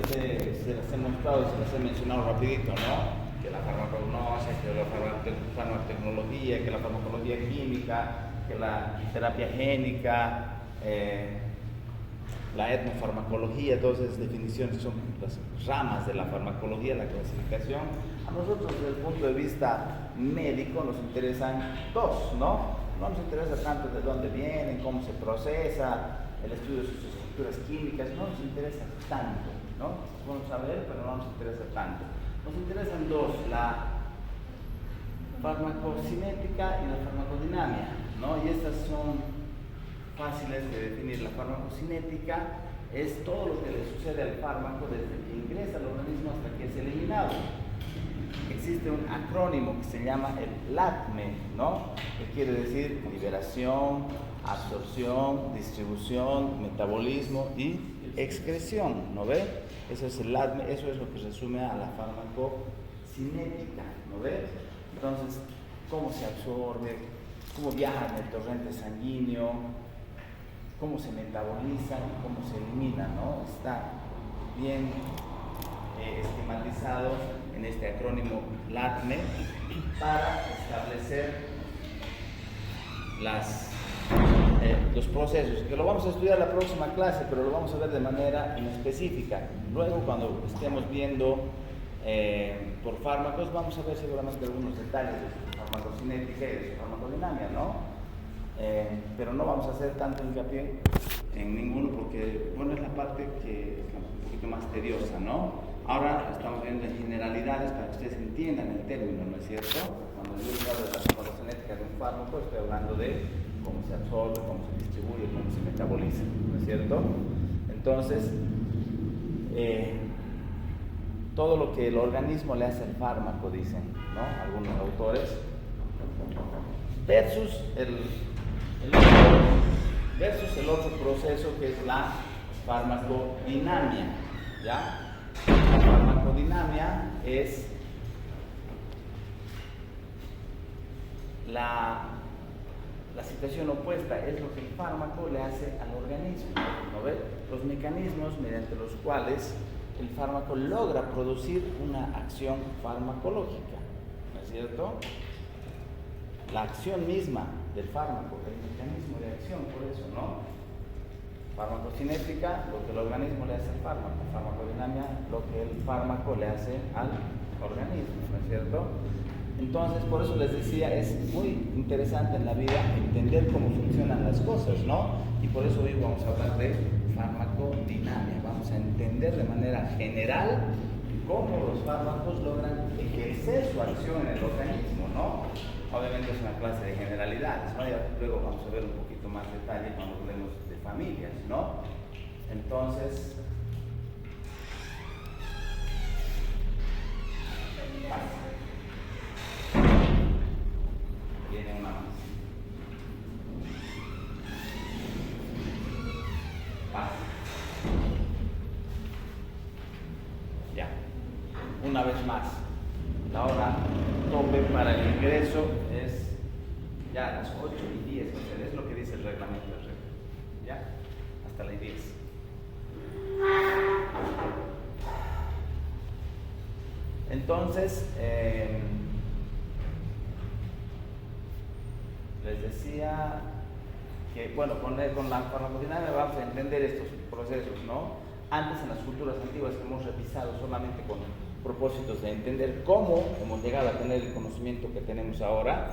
se las he mostrado, se las he mencionado rapidito, ¿no? Que la farmacognosia, que la farmacotecnología, que la farmacología química, que la terapia génica, la etnofarmacología, todas esas definiciones son las ramas de la farmacología, la clasificación. A nosotros desde el punto de vista médico nos interesan dos, ¿no? No nos interesa tanto de dónde vienen, cómo se procesa, el estudio de sus estructuras químicas, no nos interesa tanto, ¿no? Vamos a ver, pero no nos interesa tanto. Nos interesan dos, la farmacocinética y la farmacodinamia, ¿no? Y estas son fáciles de definir. La farmacocinética es todo lo que le sucede al fármaco desde que ingresa al organismo hasta que es eliminado. Existe un acrónimo que se llama el LATME, ¿no? Que quiere decir liberación, absorción, distribución, metabolismo y excreción, ¿no ve? Eso es el LATME, eso es lo que resume a la farmacocinética, ¿no ve? Entonces, cómo se absorbe, cómo viaja en el torrente sanguíneo, cómo se metaboliza y cómo se elimina, ¿no? Está bien esquematizado en este acrónimo LATME para establecer los procesos, que lo vamos a estudiar la próxima clase, pero lo vamos a ver de manera específica. Luego, cuando estemos viendo por fármacos, vamos a ver seguramente algunos detalles de su farmacocinética y de su farmacodinamia, ¿no? Pero no vamos a hacer tanto hincapié en ninguno porque, bueno, es la parte que es un poquito más tediosa, ¿no? Ahora estamos viendo en generalidades para que ustedes entiendan el término, ¿no es cierto? Cuando yo hablo de la farmacocinética de un fármaco, estoy hablando de cómo se absorbe, cómo se distribuye, cómo se metaboliza, ¿no es cierto? Entonces, todo lo que el organismo le hace al fármaco, dicen, ¿no? Algunos autores, versus el otro proceso que es la farmacodinamia, ¿ya? La farmacodinamia es la situación opuesta, es lo que el fármaco le hace al organismo, ¿no ve? Los mecanismos mediante los cuales el fármaco logra producir una acción farmacológica, ¿no es cierto? La acción misma del fármaco, el mecanismo de acción, por eso, ¿no? Farmacocinética, lo que el organismo le hace al fármaco; farmacodinamia, lo que el fármaco le hace al organismo, ¿no es cierto? Entonces, por eso les decía, es muy interesante en la vida entender cómo funcionan las cosas, ¿no? Y por eso hoy vamos a hablar de farmacodinamia. Vamos a entender de manera general cómo los fármacos logran ejercer su acción en el organismo, ¿no? Obviamente es una clase de generalidades, ¿no? Ya luego vamos a ver un poquito más detalle cuando hablemos de familias, ¿no? Entonces, viene una más. Ya. Una vez más. La hora tope para el ingreso es ya a las 8:10, o sea, es lo que dice el reglamento del regla. ¿Ya? Hasta las 10. Entonces, les decía que, bueno, con la farmacodinamia vamos a entender estos procesos, ¿no? Antes, en las culturas antiguas que hemos revisado solamente con propósitos de entender cómo hemos llegado a tener el conocimiento que tenemos ahora,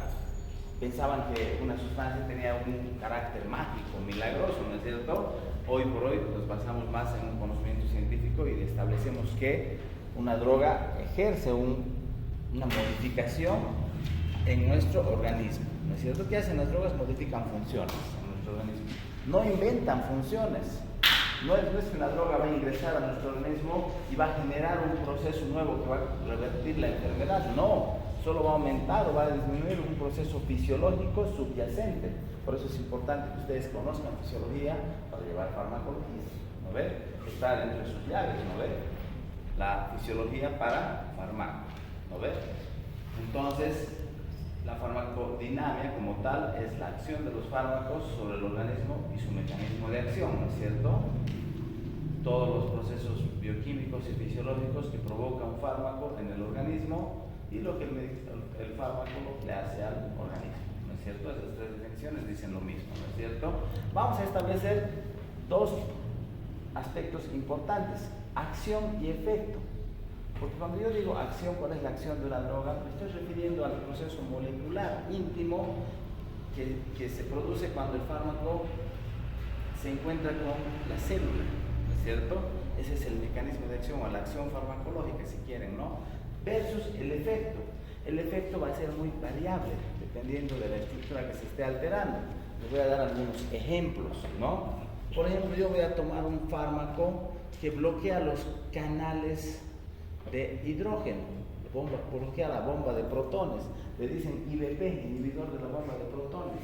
pensaban que una sustancia tenía un carácter mágico, milagroso, ¿no es cierto? Hoy por hoy nos basamos más en un conocimiento científico y establecemos que una droga ejerce una modificación en nuestro organismo, ¿no es cierto? ¿Qué hacen las drogas? Modifican funciones en nuestro organismo, no inventan funciones. No es que una droga va a ingresar a nuestro organismo y va a generar un proceso nuevo que va a revertir la enfermedad. No, solo va a aumentar o va a disminuir un proceso fisiológico subyacente. Por eso es importante que ustedes conozcan fisiología para llevar farmacología, ¿no ve? Está dentro de sus llaves, ¿no ve? La fisiología para farmaco, ¿no ve? Entonces, la farmacodinamia como tal es la acción de los fármacos sobre el organismo y su mecanismo de acción, ¿no es cierto? Todos los procesos bioquímicos bioquímicos y fisiológicos que provoca un fármaco en el organismo y lo que el fármaco le hace al organismo, ¿no es cierto? Esas tres definiciones dicen lo mismo, ¿no es cierto? Vamos a establecer dos aspectos importantes: acción y efecto. Porque cuando yo digo acción, ¿cuál es la acción de una droga? Me estoy refiriendo al proceso molecular íntimo que se produce cuando el fármaco se encuentra con la célula, ¿no es cierto? Ese es el mecanismo de acción o la acción farmacológica, si quieren, ¿no? Versus el efecto. El efecto va a ser muy variable dependiendo de la estructura que se esté alterando. Les voy a dar algunos ejemplos, ¿no? Por ejemplo, yo voy a tomar un fármaco que bloquea los canales de hidrógeno, bloquea la bomba de protones, le dicen IBP, inhibidor de la bomba de protones.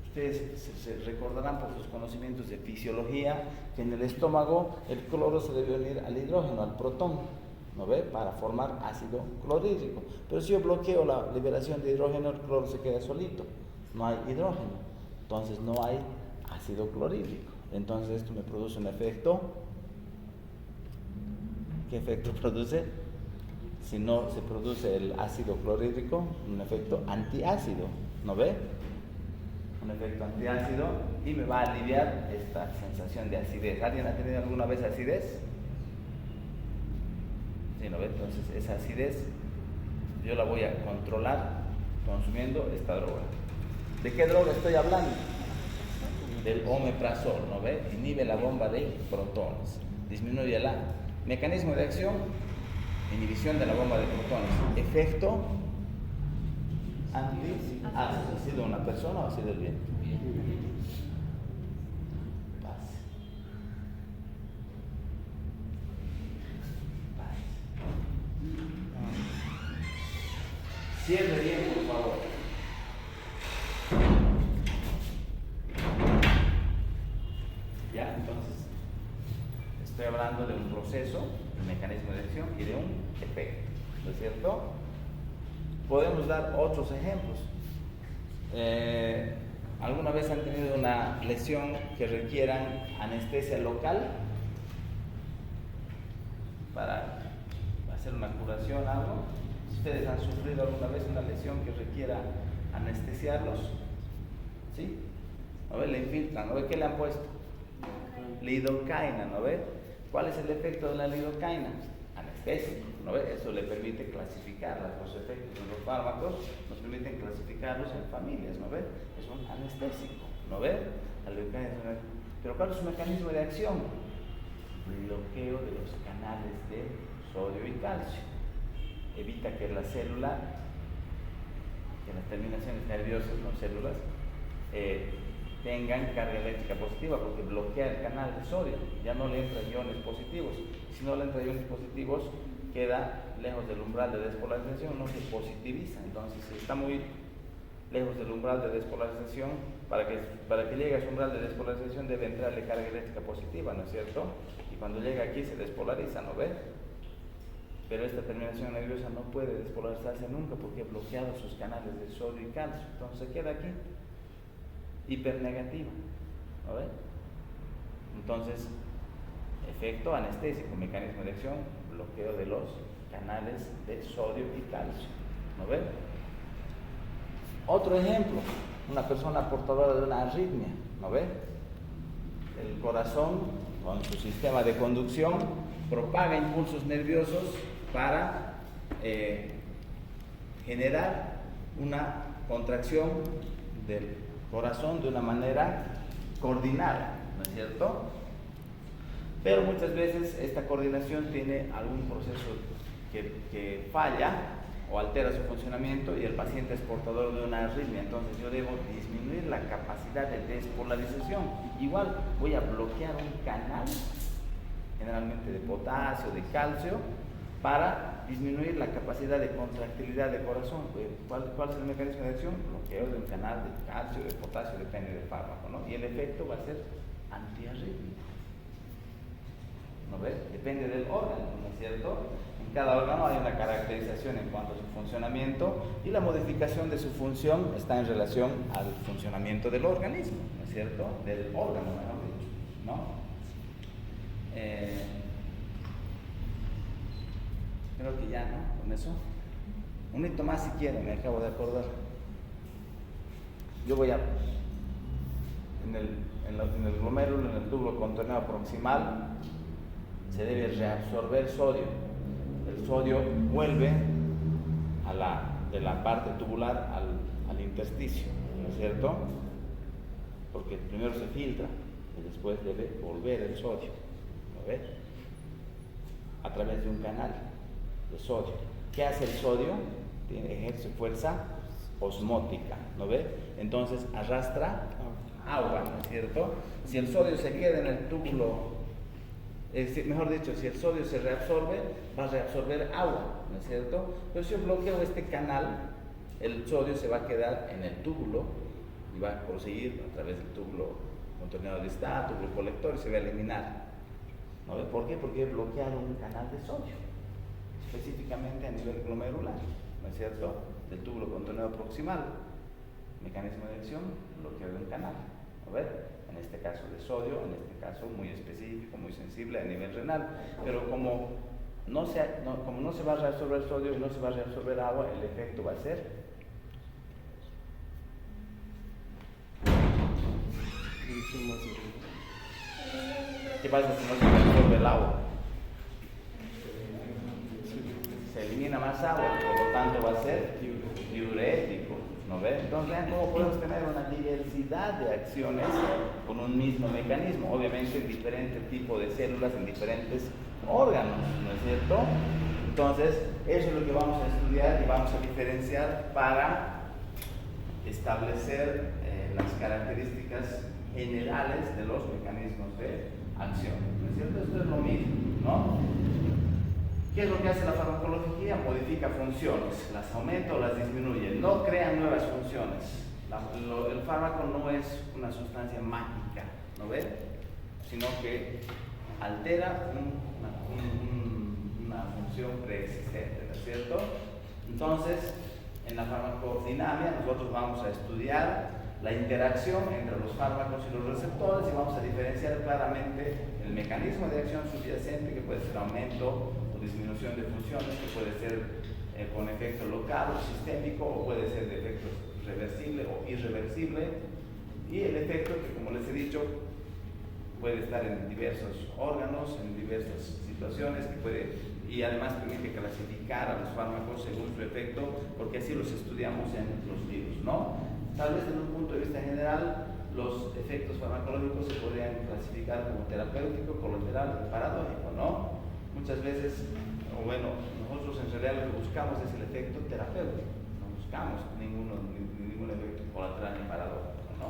Ustedes se recordarán por sus conocimientos de fisiología que en el estómago el cloro se debe unir al hidrógeno, al protón, ¿no ve? Para formar ácido clorhídrico. Pero si yo bloqueo la liberación de hidrógeno, el cloro se queda solito, no hay hidrógeno, entonces no hay ácido clorhídrico. Entonces esto me produce un efecto. ¿Qué efecto produce? Si no se produce el ácido clorhídrico, un efecto antiácido, ¿no ve? Un efecto antiácido y me va a aliviar esta sensación de acidez. ¿Alguien ha tenido alguna vez acidez? Sí, ¿no ve? Entonces esa acidez yo la voy a controlar consumiendo esta droga. ¿De qué droga estoy hablando? Del omeprazol, ¿no ve? Inhibe la bomba de protones, disminuye la mecanismo de acción, inhibición de la bomba de protones, efecto antiácido. ¿Ha sido una persona o ha sido el viento? Paz. Cierre bien, por favor. Ya, entonces estoy hablando de un proceso, un mecanismo de acción y de un efecto, ¿no es cierto? Podemos dar otros ejemplos. ¿Alguna vez han tenido una lesión que requieran anestesia local para hacer una curación, algo? ¿Ustedes han sufrido alguna vez una lesión que requiera anestesiarlos? ¿Sí? ¿No ve? Le infiltran, ¿no ve? ¿Qué le han puesto? Lidocaína, ¿no ve? ¿Cuál es el efecto de la lidocaína? Anestésico, ¿no ve? Eso le permite clasificar los efectos de los fármacos, nos permiten clasificarlos en familias, ¿no ve? Es un anestésico, ¿no ve? La lidocaína es una... Pero ¿cuál es su mecanismo de acción? Bloqueo de los canales de sodio y calcio. Evita que la célula, que las terminaciones nerviosas, no células, tengan carga eléctrica positiva, porque bloquea el canal de sodio, ya no le entran iones positivos. Si no le entran iones positivos, queda lejos del umbral de despolarización, no se positiviza. Entonces, si está muy lejos del umbral de despolarización, para que llegue a su umbral de despolarización debe entrarle carga eléctrica positiva, ¿no es cierto? Y cuando llega aquí se despolariza, ¿no ves? Pero esta terminación nerviosa no puede despolarizarse nunca porque ha bloqueado sus canales de sodio y calcio. Entonces se queda aquí, hipernegativa, ¿no ves? Entonces, efecto anestésico, mecanismo de acción, bloqueo de los canales de sodio y calcio, ¿no ves? Otro ejemplo, una persona portadora de una arritmia, ¿no ves? El corazón, con su sistema de conducción, propaga impulsos nerviosos para generar una contracción del corazón de una manera coordinada, ¿no es cierto? Pero muchas veces esta coordinación tiene algún proceso que falla o altera su funcionamiento y el paciente es portador de una arritmia. Entonces yo debo disminuir la capacidad de despolarización. Igual voy a bloquear un canal, generalmente de potasio, de calcio, para disminuir la capacidad de contractilidad del corazón. ¿Cuál es el mecanismo de acción? Bloqueo de un canal de calcio, de potasio, depende del fármaco, ¿no? Y el efecto va a ser antiarrítmico, ¿no ves? Depende del órgano, ¿no es cierto? En cada órgano hay una caracterización en cuanto a su funcionamiento y la modificación de su función está en relación al funcionamiento del organismo, ¿no es cierto? Del órgano, mejor dicho, ¿no? Creo que ya, ¿no? Con eso. Un hito más si quieren, me acabo de acordar. Yo voy a, en el glomérulo, en el túbulo contorneado proximal, se debe reabsorber sodio. El sodio vuelve de la parte tubular al intersticio, ¿no es cierto? Porque primero se filtra y después debe volver el sodio, ¿no ves? A través de un canal de sodio. ¿Qué hace el sodio? Ejerce fuerza osmótica, ¿no ves? Entonces arrastra agua, ¿no es cierto? Si el sodio se queda en el túbulo, mejor dicho, si el sodio se reabsorbe, va a reabsorber agua, ¿no es cierto? Pero si yo bloqueo este canal, el sodio se va a quedar en el túbulo y va a proseguir a través del túbulo contorneado distal, túbulo colector, y se va a eliminar. ¿No ve? ¿Por qué? Porque he bloqueado un canal de sodio, específicamente a nivel glomerular, ¿no es cierto? Del túbulo contorneado proximal, mecanismo de acción, bloqueo de un canal, ¿no ve? En este caso de sodio, en este caso muy específico, muy sensible a nivel renal, pero como no se va a reabsorber sodio y no se va a reabsorber agua, el efecto va a ser ¿qué pasa si no se reabsorbe el agua? Se elimina más agua, por lo tanto va a ser diurético, ¿no ves? Entonces vean cómo podemos tener una diversidad de acciones con un mismo mecanismo, obviamente en diferentes tipos de células, en diferentes órganos, ¿no es cierto? Entonces eso es lo que vamos a estudiar y vamos a diferenciar para establecer las características generales de los mecanismos de acción, ¿no es cierto? Esto es lo mismo, ¿no? ¿Qué es lo que hace la farmacología? Modifica funciones, las aumenta o las disminuye, no crea nuevas funciones. El fármaco no es una sustancia mágica, ¿no ves? Sino que altera una función preexistente, ¿no es cierto? Entonces, en la farmacodinamia nosotros vamos a estudiar la interacción entre los fármacos y los receptores y vamos a diferenciar claramente el mecanismo de acción subyacente, que puede ser aumento o disminución de funciones, que puede ser con efecto local o sistémico, o puede ser de efecto reversible o irreversible, y el efecto que, como les he dicho, puede estar en diversos órganos, en diversas situaciones, y además permite clasificar a los fármacos según su efecto, porque así los estudiamos en los libros, ¿no? Tal vez desde un punto de vista general, los efectos farmacológicos se podrían clasificar como terapéutico, colateral y paradójico, ¿no? Muchas veces, o bueno, nosotros en realidad lo que buscamos es el efecto terapéutico, no buscamos ningún efecto colateral ni paradójico, ¿no?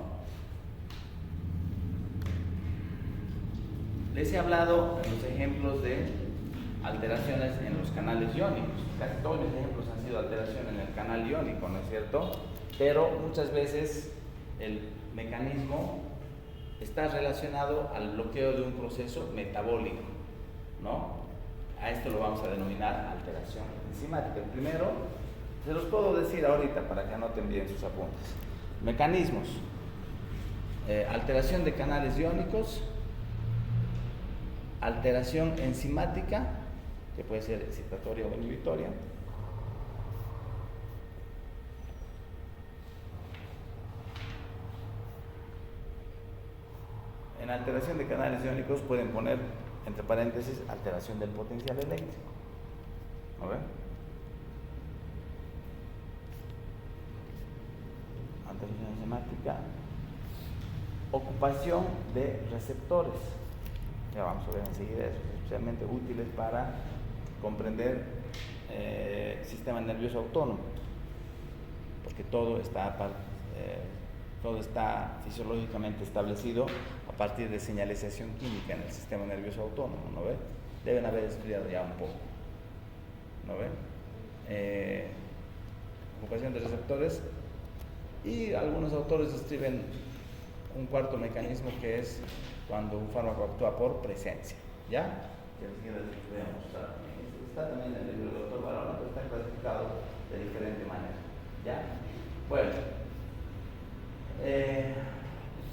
Les he hablado en los ejemplos de alteraciones en los canales iónicos. Casi todos mis ejemplos han sido alteración en el canal iónico, ¿no es cierto? Pero muchas veces el mecanismo está relacionado al bloqueo de un proceso metabólico, ¿no? A esto lo vamos a denominar alteración enzimática. El primero, se los puedo decir ahorita para que anoten bien sus apuntes. Mecanismos: alteración de canales iónicos, alteración enzimática, que puede ser excitatoria o inhibitoria, en alteración de canales iónicos pueden poner entre paréntesis alteración del potencial eléctrico, ¿no ven? Alteración enzimática, ocupación de receptores. Ya vamos a ver enseguida eso, especialmente útiles para comprender el sistema nervioso autónomo, porque todo está fisiológicamente establecido a partir de señalización química en el sistema nervioso autónomo, ¿no ve? Deben haber estudiado ya un poco, ¿no ve? Ocupación de receptores, y algunos autores describen un cuarto mecanismo, que es cuando un fármaco actúa por presencia, ¿ya? Que les voy a mostrar. Está también en el libro del doctor Barona, pero está clasificado de diferente manera, ¿ya? Bueno,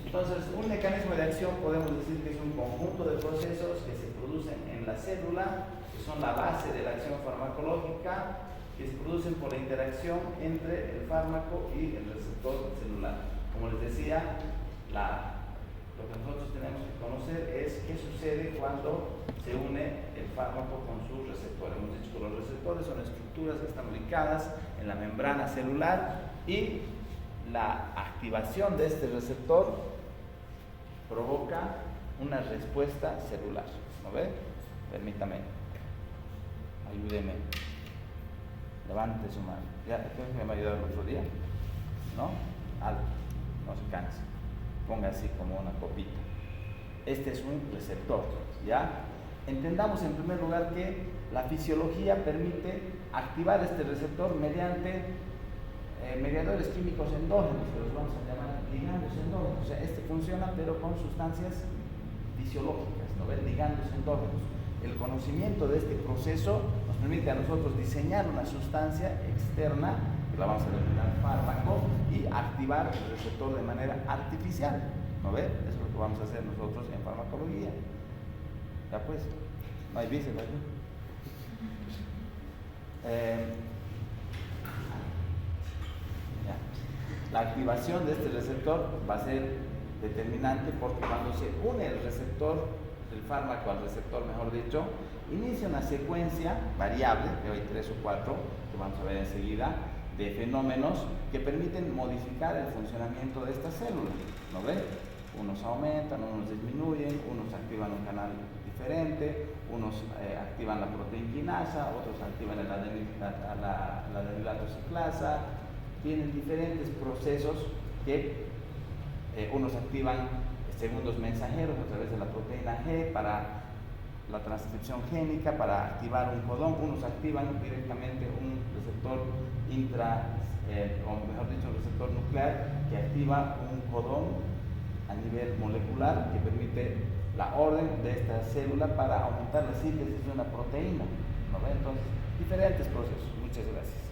entonces un mecanismo de acción podemos decir que es un conjunto de procesos que se produce producen en la célula, que son la base de la acción farmacológica, que se producen por la interacción entre el fármaco y el receptor celular. Como les decía, lo que nosotros tenemos que conocer es qué sucede cuando se une el fármaco con su receptor. Hemos dicho que los receptores son estructuras que están ubicadas en la membrana celular y la activación de este receptor provoca una respuesta celular. ¿No ve? Permítame, ayúdeme. Levante su mano. Ya, creo que me ha ayudado el otro día. ¿No? Alto, no se canse. Ponga así como una copita. Este es un receptor, ¿ya? Entendamos en primer lugar que la fisiología permite activar este receptor mediante mediadores químicos endógenos, que los vamos a llamar ligandos endógenos. O sea, este funciona pero con sustancias fisiológicas, ¿no ven? Ligandos endógenos. El conocimiento de este proceso nos permite a nosotros diseñar una sustancia externa, que la vamos a denominar fármaco, y activar el receptor de manera artificial. ¿No ve? Eso es lo que vamos a hacer nosotros en farmacología. Ya pues, no hay vice, ¿verdad? La activación de este receptor va a ser determinante porque cuando se une el receptor, el fármaco al receptor, mejor dicho, inicia una secuencia variable, de hoy 3 o 4, que vamos a ver enseguida, de fenómenos que permiten modificar el funcionamiento de esta célula. ¿No ven? Unos aumentan, unos disminuyen, unos activan un canal diferente, unos activan la proteínquinasa, otros activan la adenilato ciclasa. Tienen diferentes procesos que unos activan segundos mensajeros a través de la proteína G para la transcripción génica, para activar un codón. Unos activan directamente un receptor o mejor dicho, un receptor nuclear que activa un codón a nivel molecular que permite la orden de esta célula para aumentar la síntesis de una proteína. ¿No ven? Entonces, diferentes procesos. Muchas gracias.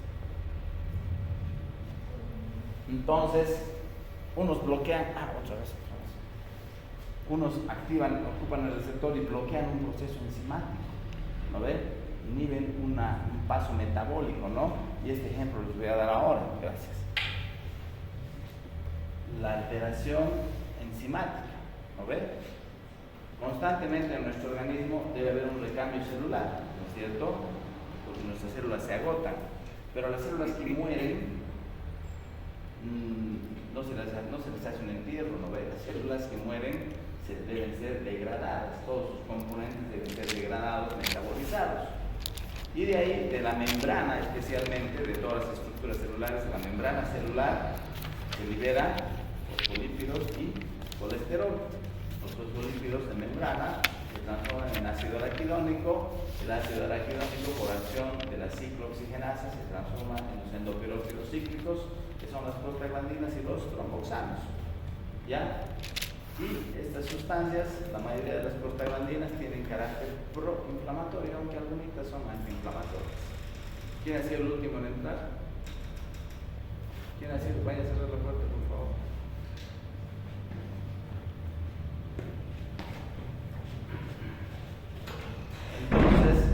Entonces, unos bloquean, otra vez. Unos ocupan el receptor y bloquean un proceso enzimático, ¿no ven? Inhiben un paso metabólico, ¿no? Y este ejemplo les voy a dar ahora, gracias. La alteración enzimática, ¿no ven? Constantemente en nuestro organismo debe haber un recambio celular, ¿no es cierto? Porque nuestras células se agotan, pero las células que mueren no se les hace un entierro, ¿no ven? Las células que mueren deben ser degradadas, todos sus componentes deben ser degradados, metabolizados. Y de ahí, de la membrana especialmente, de todas las estructuras celulares, de la membrana celular, se libera fosfolípidos y colesterol. Los fosfolípidos de membrana se transforman en ácido araquidónico. El ácido araquidónico, por acción de la ciclooxigenasa, se transforma en los endoperóxidos cíclicos, que son las prostaglandinas y los tromboxanos. ¿Ya? Y estas sustancias, la mayoría de las prostaglandinas tienen carácter proinflamatorio, aunque algunas son antiinflamatorias. ¿Quién ha sido el último en entrar? ¿Quién ha sido? Vaya a cerrar la puerta, por favor. Entonces,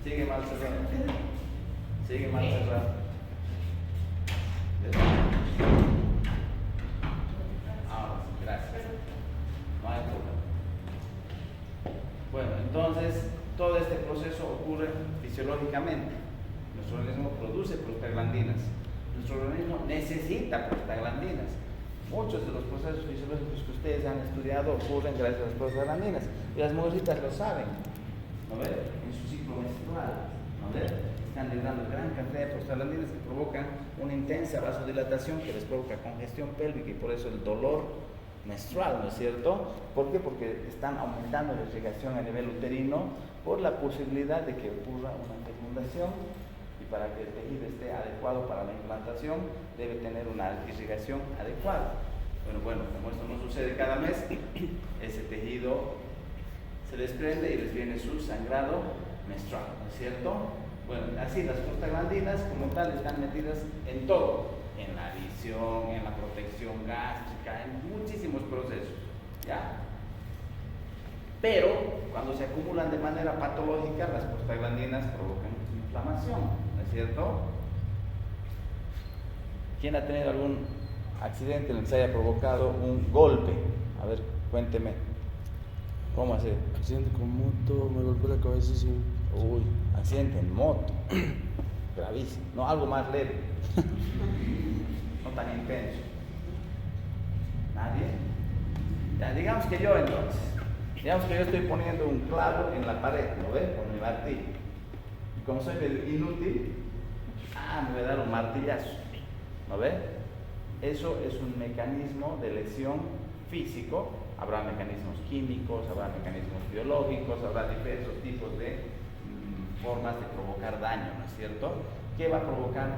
sigue mal cerrado. Sigue mal cerrado. Gracias. No hay problema. Bueno, entonces todo este proceso ocurre fisiológicamente. Nuestro organismo produce prostaglandinas. Nuestro organismo necesita prostaglandinas. Muchos de los procesos fisiológicos que ustedes han estudiado ocurren gracias a las prostaglandinas. Y las mujercitas lo saben, ¿no ven? En su ciclo menstrual, ¿no ven? Están liberando gran cantidad de prostaglandinas que provocan una intensa vasodilatación que les provoca congestión pélvica y por eso el dolor menstrual, ¿no es cierto? ¿Por qué? Porque están aumentando la irrigación a nivel uterino por la posibilidad de que ocurra una fecundación, y para que el tejido esté adecuado para la implantación debe tener una irrigación adecuada. Bueno, como esto no sucede cada mes, ese tejido se desprende y les viene su sangrado menstrual, ¿no es cierto? Bueno, así las prostaglandinas como tal están metidas en todo, en la visión, en la protección gástrica, en muchísimos procesos, ¿ya? Pero cuando se acumulan de manera patológica, las prostaglandinas provocan inflamación, ¿no es cierto? ¿Quién ha tenido algún accidente en el que se haya provocado un golpe? A ver, cuénteme. ¿Cómo así? Accidente con moto, me golpeó la cabeza, sí. Uy, accidente en moto. Gravísimo. No, algo más leve. No tan intenso. ¿Nadie? Ya, digamos que yo entonces. Digamos que yo estoy poniendo un clavo en la pared, ¿lo ves? Con mi martillo. Y como soy inútil, me voy a dar un martillazo. ¿Lo ves? Eso es un mecanismo de lesión físico. Habrá mecanismos químicos, habrá mecanismos biológicos, habrá diversos tipos de formas de provocar daño, ¿no es cierto? ¿Qué va a provocar?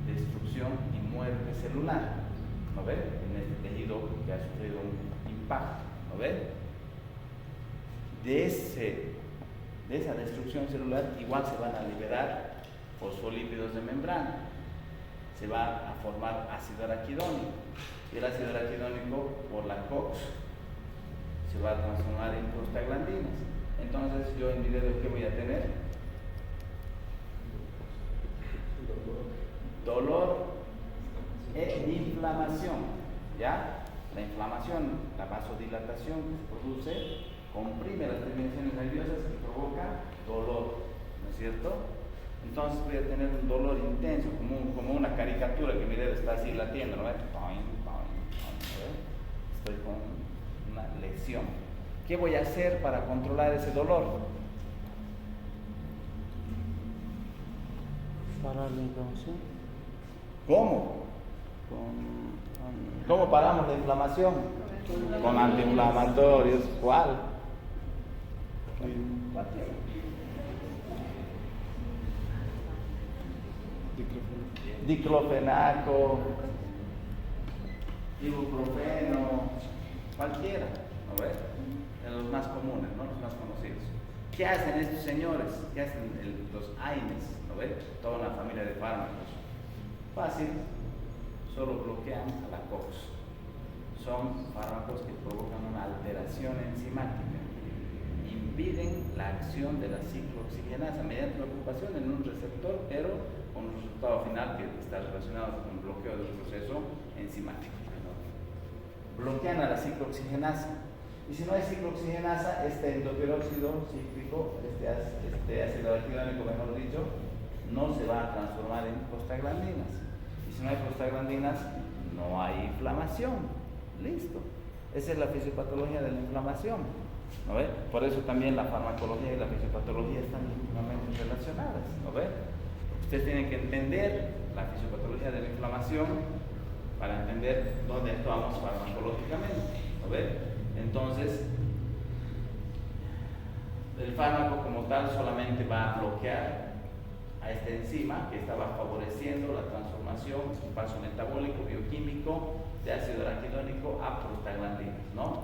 Destrucción y muerte celular, ¿no ves? En este tejido que ha sufrido un impacto, ¿no ves? De esa destrucción celular igual se van a liberar fosfolípidos de membrana, se va a formar ácido araquidónico, y el ácido araquidónico por la COX se va a transformar en prostaglandinas. Entonces yo en mi dedo, ¿qué voy a tener? Dolor e inflamación, ¿ya? La inflamación, la vasodilatación que se produce, comprime las terminaciones nerviosas y provoca dolor, ¿no es cierto? Entonces voy a tener un dolor intenso, como una caricatura que mi dedo está así latiendo, ¿no? Estoy con una lesión. ¿Qué voy a hacer para controlar ese dolor? Parar la inflamación. ¿Cómo? ¿Cómo paramos la inflamación? Con antiinflamatorios. ¿Cuál? Diclofenaco, ibuprofeno, cualquiera, ¿no ves? De los más comunes, ¿no? Los más conocidos. ¿Qué hacen estos señores? ¿Qué hacen los AINES? ¿No ves? Toda una familia de fármacos. Fácil, solo bloquean a la COX. Son fármacos que provocan una alteración enzimática, impiden la acción de la ciclooxigenasa mediante la ocupación en un receptor, pero con un resultado final que está relacionado con el bloqueo del proceso enzimático. Bloquean a la ciclooxigenasa, y si no hay ciclooxigenasa, este endoperóxido cíclico, este ácido araquidónico, mejor dicho, no se va a transformar en prostaglandinas, y si no hay prostaglandinas, no hay inflamación. Listo. Esa es la fisiopatología de la inflamación, ¿no ve? Por eso también la farmacología y la fisiopatología están íntimamente relacionadas, ¿no ve? Ustedes tienen que entender la fisiopatología de la inflamación para entender dónde actuamos farmacológicamente, ¿no ve? Entonces, el fármaco como tal solamente va a bloquear a esta enzima que estaba favoreciendo la transformación, un paso metabólico bioquímico de ácido araquidónico a prostaglandinas, ¿no?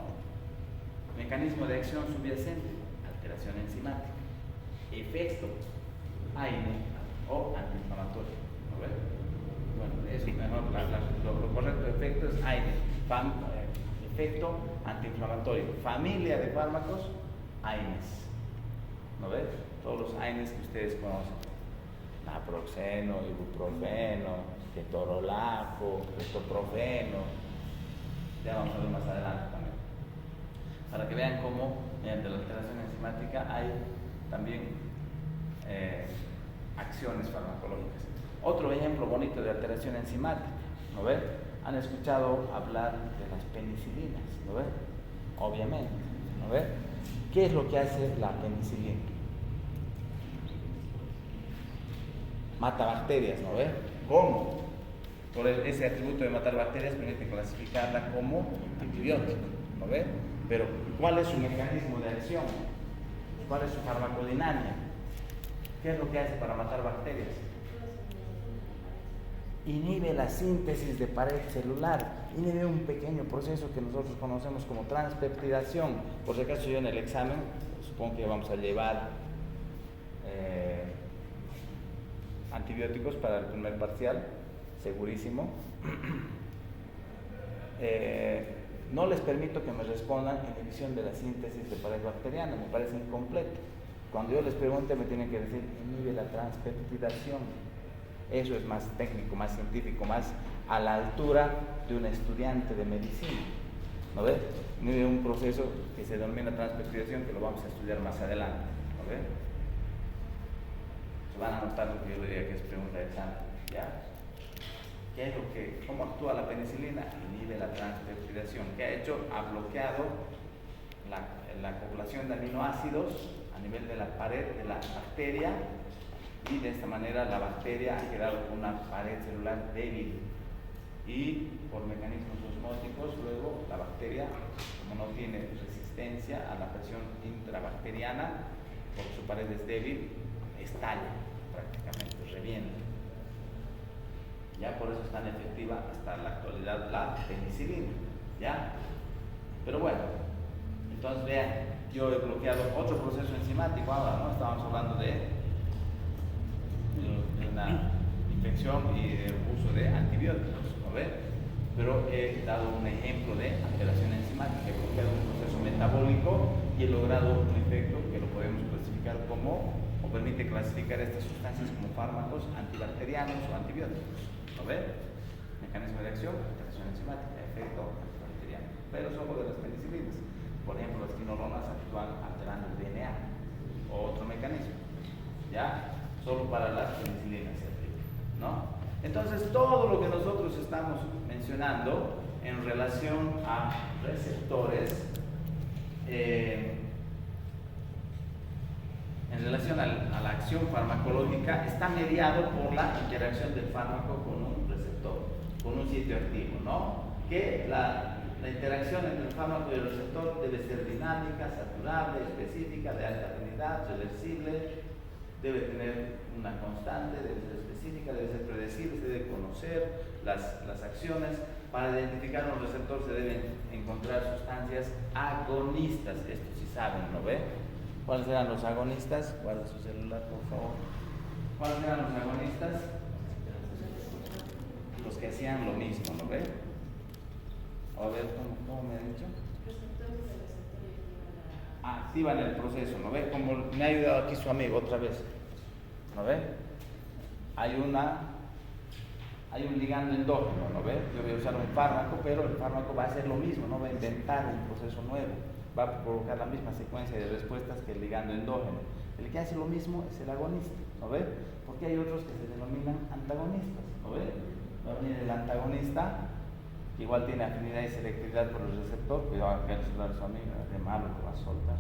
Mecanismo de acción subyacente, alteración enzimática. Efecto, AINE o antiinflamatorio, ¿no ves? Bueno, eso mejor, lo correcto efecto es AINE, efecto antiinflamatorio. Familia de fármacos, AINES, ¿no ves? Todos los AINES que ustedes conocen. Naproxeno, ibuprofeno, ketorolaco, ketoprofeno, ya vamos a ver más adelante también, para que vean cómo mediante la alteración enzimática hay también acciones farmacológicas. Otro ejemplo bonito de alteración enzimática, ¿no ven? Han escuchado hablar de las penicilinas, ¿no ven? Obviamente, ¿no ven? ¿Qué es lo que hace la penicilina? Mata bacterias, ¿no ves? ¿Cómo? Por ese atributo de matar bacterias permite clasificarla como antibiótico, ¿no ves? Pero ¿cuál es su mecanismo de acción? ¿Cuál es su farmacodinámica? ¿Qué es lo que hace para matar bacterias? Inhibe la síntesis de pared celular, inhibe un pequeño proceso que nosotros conocemos como transpeptidación. Por si acaso yo en el examen, supongo que vamos a llevar antibióticos para el primer parcial, segurísimo. no les permito que me respondan inhibición de la síntesis de pared bacteriana, me parece incompleto. Cuando yo les pregunte me tienen que decir inhibe la transpeptidación. Eso es más técnico, más científico, más a la altura de un estudiante de medicina. ¿No ves? Inhibe un proceso que se denomina transpeptidación, que lo vamos a estudiar más adelante. ¿No ves? Se van a notar lo que yo diría que es pregunta de examen. ¿Ya? ¿Qué es cómo actúa la penicilina? Inhibe la transpeptidación. ¿Qué ha hecho? Ha bloqueado la acopulación de aminoácidos a nivel de la pared de la bacteria, y de esta manera la bacteria ha quedado con una pared celular débil, y por mecanismos osmóticos luego la bacteria, como no tiene resistencia a la presión intrabacteriana porque su pared es débil, estalla prácticamente, revienta. Ya por eso es tan efectiva hasta la actualidad la penicilina, ¿ya? Pero bueno, entonces vean, yo he bloqueado otro proceso enzimático ahora, ¿no? Estábamos hablando de una infección y de uso de antibióticos, ¿no ve? Pero he dado un ejemplo de alteración enzimática, he bloqueado un proceso metabólico y he logrado un efecto que lo podemos clasificar como, o permite clasificar estas sustancias como fármacos antibacterianos o antibióticos, ¿no ve? Mecanismo de acción, alteración enzimática, efecto antibacteriano, pero solo de las penicilinas. Por ejemplo, las quinolonas actúan alterando el DNA o otro mecanismo, ¿ya? Solo para las penicilinas se aplica, ¿no? Entonces, todo lo que nosotros estamos mencionando en relación a receptores, en relación a la acción farmacológica, está mediado por la interacción del fármaco con un receptor, con un sitio activo, ¿no? Que la interacción entre el fármaco y el receptor debe ser dinámica, saturable, específica, de alta afinidad, reversible, debe tener una constante, debe ser específica, debe ser predecible, se debe conocer las acciones. Para identificar un receptor se deben encontrar sustancias agonistas, esto sí saben, ¿no ve? ¿Cuáles eran los agonistas? Guarda su celular, por favor. ¿Cuáles eran los agonistas? Los que hacían lo mismo, ¿no ve? A ver, ¿cómo me ha dicho? Activan el proceso, ¿no ve? Como me ha ayudado aquí su amigo otra vez, ¿no ve? Hay un ligando endógeno, ¿no ve? Yo voy a usar un fármaco, pero el fármaco va a hacer lo mismo, no va a inventar un proceso nuevo, va a provocar la misma secuencia de respuestas que el ligando endógeno. El que hace lo mismo es el agonista, ¿no ve? Porque hay otros que se denominan antagonistas, ¿no ve? Va a venir el antagonista, que igual tiene afinidad y selectividad por el receptor, cuidado que el celular de su amigo, de malo que va a soltar.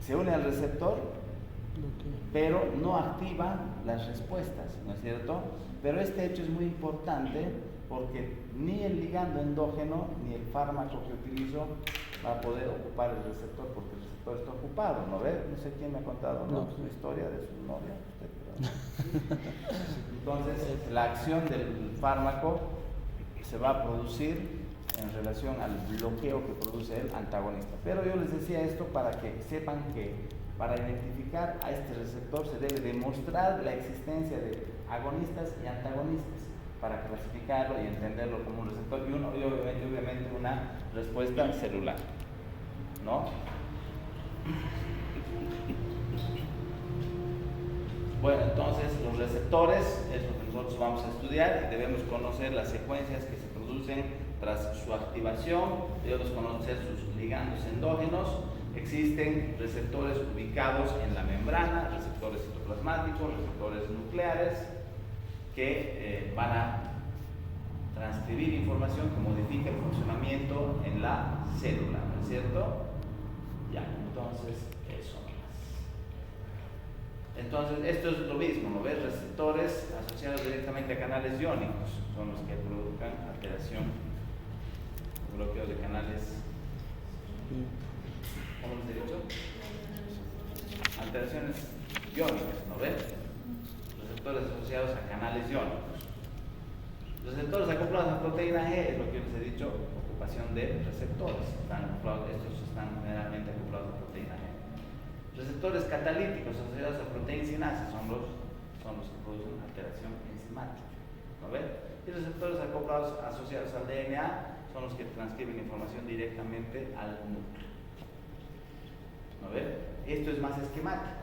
Se une al receptor, pero no activa las respuestas, ¿no es cierto? Pero este hecho es muy importante porque ni el ligando endógeno ni el fármaco que utilizo va a poder ocupar el receptor porque el receptor está ocupado, ¿no ve? No sé quién me ha contado, ¿no? Su historia de su novia. Entonces, la acción del fármaco se va a producir en relación al bloqueo que produce el antagonista. Pero yo les decía esto para que sepan que para identificar a este receptor se debe demostrar la existencia de agonistas y antagonistas para clasificarlo y entenderlo como un receptor y obviamente una respuesta celular, ¿no? Bueno, entonces los receptores es lo que nosotros vamos a estudiar y debemos conocer las secuencias que se producen tras su activación, debemos conocer sus ligandos endógenos. Existen receptores ubicados en la membrana, receptores citoplasmáticos, receptores nucleares que van a transcribir información que modifica el funcionamiento en la célula, ¿no es cierto? Ya, entonces eso. Entonces, esto es lo mismo, ¿no ves? Receptores asociados directamente a canales iónicos son los que provocan alteración, bloqueo de canales. ¿Cómo les he dicho? Alteraciones iónicas, ¿no ves? Receptores asociados a canales iónicos. Receptores acoplados a proteína G es lo que yo les he dicho, ocupación de receptores. Estos están generalmente acoplados a proteína G. Receptores catalíticos asociados a proteína sinasa son los que producen alteración enzimática, ¿no ves? Y receptores acoplados asociados al DNA son los que transcriben información directamente al núcleo. ¿No ven? Esto es más esquemático.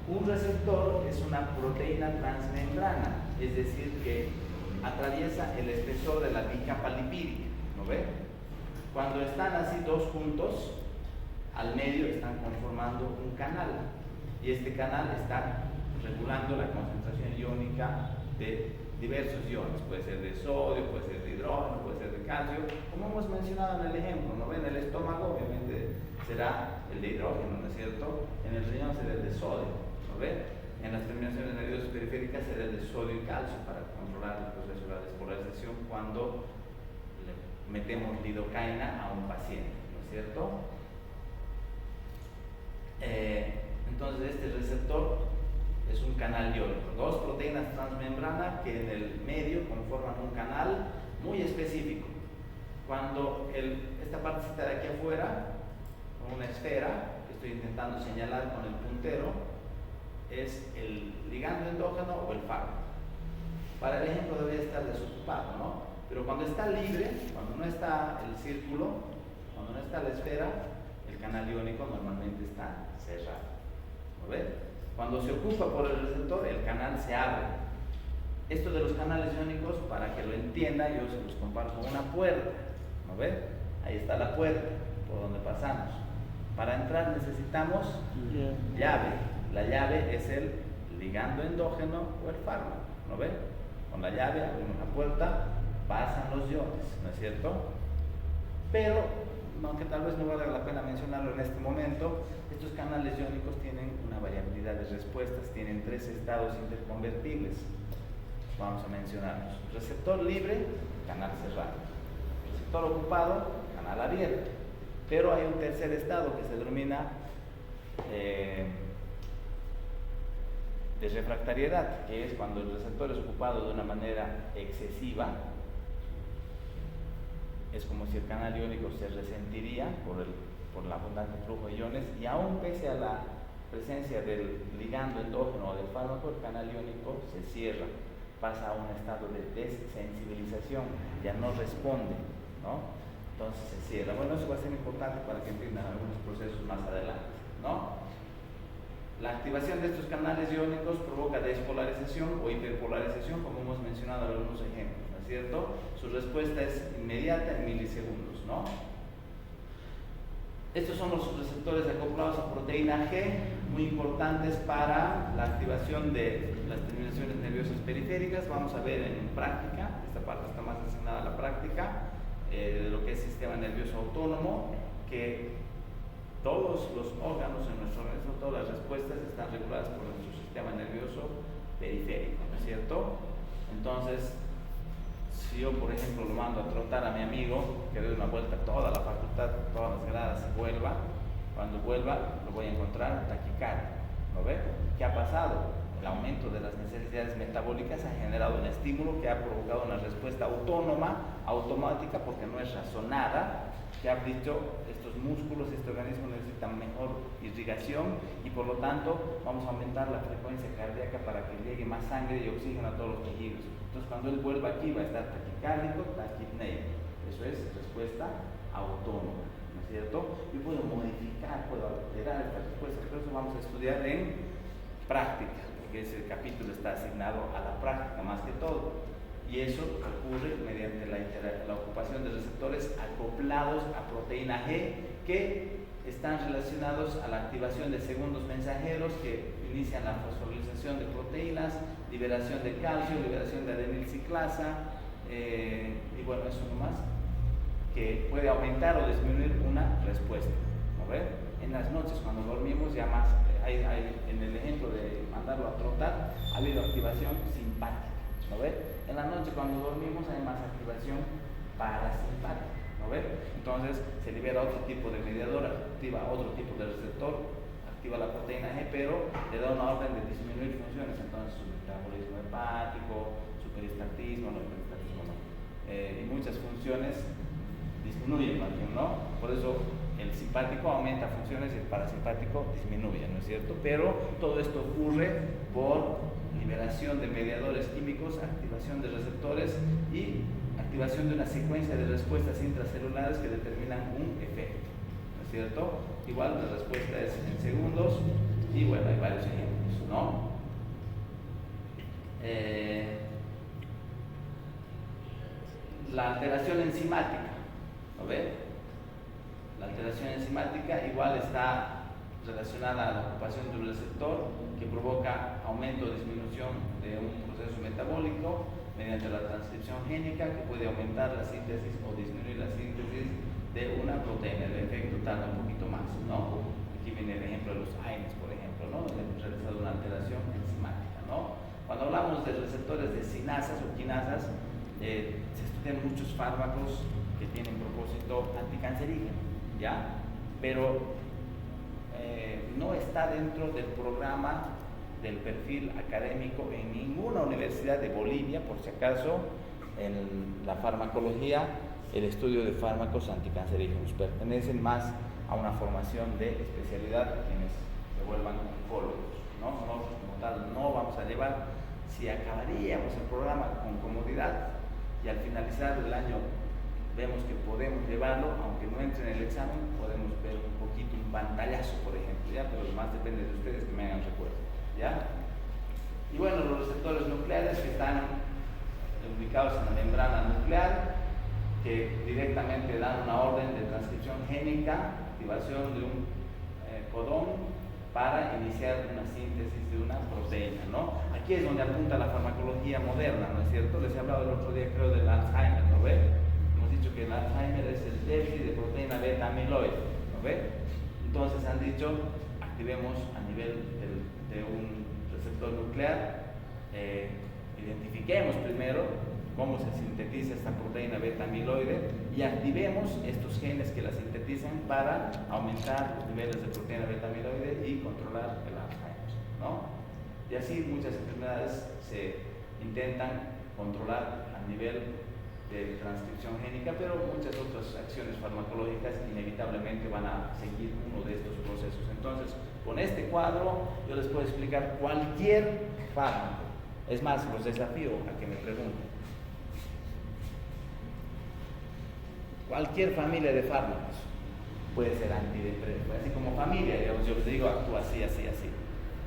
Un receptor es una proteína transmembrana, es decir, que atraviesa el espesor de la bicapa lipídica. ¿No ven? Cuando están así dos juntos, al medio están conformando un canal. Y este canal está regulando la concentración iónica de diversos iones, puede ser de sodio, puede ser de hidrógeno, puede ser de calcio, como hemos mencionado en el ejemplo, ¿no ven? El estómago obviamente será el de hidrógeno, ¿no es cierto? En el riñón será el de sodio, ¿no ven? En las terminaciones nerviosas periféricas será el de sodio y calcio para controlar el proceso de la despolarización cuando le metemos lidocaína a un paciente, ¿no es cierto? Entonces este receptor es un canal iónico, dos proteínas transmembrana que en el medio conforman un canal muy específico. Cuando esta partecita de aquí afuera, una esfera que estoy intentando señalar con el puntero, es el ligando endógeno o el fármaco. Para el ejemplo debería estar desocupado, ¿no? Pero cuando está libre, cuando no está el círculo, cuando no está la esfera, el canal iónico normalmente está cerrado. ¿Lo ven? Cuando se ocupa por el receptor, el canal se abre. Esto de los canales iónicos, para que lo entienda, yo se los comparo con una puerta. ¿No ven? Ahí está la puerta por donde pasamos. Para entrar necesitamos llave. La llave es el ligando endógeno o el fármaco. ¿No ven? Con la llave abrimos la puerta, pasan los iones, ¿no es cierto? Pero, aunque tal vez no valga la pena mencionarlo en este momento, estos canales iónicos tienen una variabilidad de respuestas, tienen 3 estados interconvertibles. Vamos a mencionarlos. Receptor libre, canal cerrado. Receptor ocupado, canal abierto. Pero hay un tercer estado que se denomina de refractariedad, que es cuando el receptor es ocupado de una manera excesiva. Es como si el canal iónico se resentiría por el abundante flujo de iones, y aún pese a la presencia del ligando endógeno o del fármaco, el canal iónico se cierra, pasa a un estado de desensibilización, ya no responde, ¿no? Entonces se cierra. Bueno, eso va a ser importante para que entiendan algunos procesos más adelante, ¿no? La activación de estos canales iónicos provoca despolarización o hiperpolarización, como hemos mencionado en algunos ejemplos, ¿no es cierto? Su respuesta es inmediata en milisegundos, ¿no? Estos son los receptores acoplados a proteína G, muy importantes para la activación de las terminaciones nerviosas periféricas. Vamos a ver en práctica, esta parte está más asignada a la práctica, de lo que es sistema nervioso autónomo, que todos los órganos en nuestro organismo, todas las respuestas están reguladas por nuestro sistema nervioso periférico, ¿no es cierto? Entonces, si yo, por ejemplo, lo mando a trotar a mi amigo, que dé una vuelta a toda la facultad, todas las gradas y vuelva, cuando vuelva lo voy a encontrar taquicardia, ¿no ve? ¿Qué ha pasado? El aumento de las necesidades metabólicas ha generado un estímulo que ha provocado una respuesta autónoma, automática, porque no es razonada, que ha dicho estos músculos, este organismo necesitan mejor irrigación y por lo tanto vamos a aumentar la frecuencia cardíaca para que llegue más sangre y oxígeno a todos los tejidos. Entonces cuando él vuelva aquí va a estar taquicárdico, taquipneico. Eso es respuesta autónoma, ¿no es cierto? Yo puedo modificar, puedo alterar esta respuesta, pero eso vamos a estudiar en práctica, porque ese capítulo está asignado a la práctica más que todo. Y eso ocurre mediante la ocupación de receptores acoplados a proteína G que están relacionados a la activación de segundos mensajeros que inician la fosforilación de proteínas, liberación de calcio, liberación de adenilciclasa, y bueno, eso nomás, que puede aumentar o disminuir una respuesta. ¿No ven? En las noches cuando dormimos ya más, en el ejemplo de mandarlo a trotar, ha habido activación simpática. ¿No ven? En la noche cuando dormimos hay más activación parasimpática, ¿no ven? Entonces se libera otro tipo de mediador, activa otro tipo de receptor, activa la proteína G, pero le da una orden de disminuir funciones, entonces su metabolismo hepático, su peristaltismo, y muchas funciones disminuyen más bien, ¿no? Por eso el simpático aumenta funciones y el parasimpático disminuye, ¿no es cierto? Pero todo esto ocurre por liberación de mediadores químicos, activación de receptores y activación de una secuencia de respuestas intracelulares que determinan un efecto, ¿no es cierto? Igual la respuesta es en segundos y bueno, hay varios ejemplos, ¿no? La alteración enzimática, ¿no ve? La alteración enzimática igual está relacionada a la ocupación de un receptor que provoca aumento o disminución de un proceso metabólico mediante la transcripción génica que puede aumentar la síntesis o disminuir la síntesis de una proteína. El efecto tarda un poquito más, ¿no? Aquí viene el ejemplo de los AINES, por ejemplo, ¿no? Donde hemos realizado una alteración enzimática, ¿no? Cuando hablamos de receptores de sinasas o quinasas, se estudian muchos fármacos que tienen propósito anticancerígeno, ¿ya? Pero no está dentro del programa del perfil académico en ninguna universidad de Bolivia, por si acaso, en la farmacología, el estudio de fármacos anticancerígenos. Pertenecen más a una formación de especialidad quienes se vuelvan oncólogos, ¿no? Nosotros como tal no vamos a llevar. Si acabaríamos el programa con comodidad y al finalizar el año vemos que podemos llevarlo, aunque no entre en el examen, podemos ver un poquito, un pantallazo, por ejemplo, ¿ya? Pero más depende de ustedes que me hagan recuerdo, ¿ya? Y bueno, los receptores nucleares que están ubicados en la membrana nuclear, que directamente dan una orden de transcripción génica, activación de un codón para iniciar una síntesis de una proteína, ¿no? Aquí es donde apunta la farmacología moderna, ¿no es cierto? Les he hablado el otro día, creo, del Alzheimer, ¿no ve? Hemos dicho que el Alzheimer es el déficit de proteína beta amiloide, ¿no ve? Entonces han dicho, activemos a nivel de un receptor nuclear, identifiquemos primero cómo se sintetiza esta proteína beta amiloide y activemos estos genes que la sintetizan para aumentar los niveles de proteína beta amiloide y controlar el Alzheimer, ¿no? Y así muchas enfermedades se intentan controlar a nivel de transcripción génica, pero muchas otras acciones farmacológicas inevitablemente van a seguir uno de estos procesos. Entonces, con este cuadro yo les puedo explicar cualquier fármaco. Es más, los desafío a que me pregunten. Cualquier familia de fármacos puede ser antidepresivo, así como familia, digamos, yo les digo, actúa así, así, así.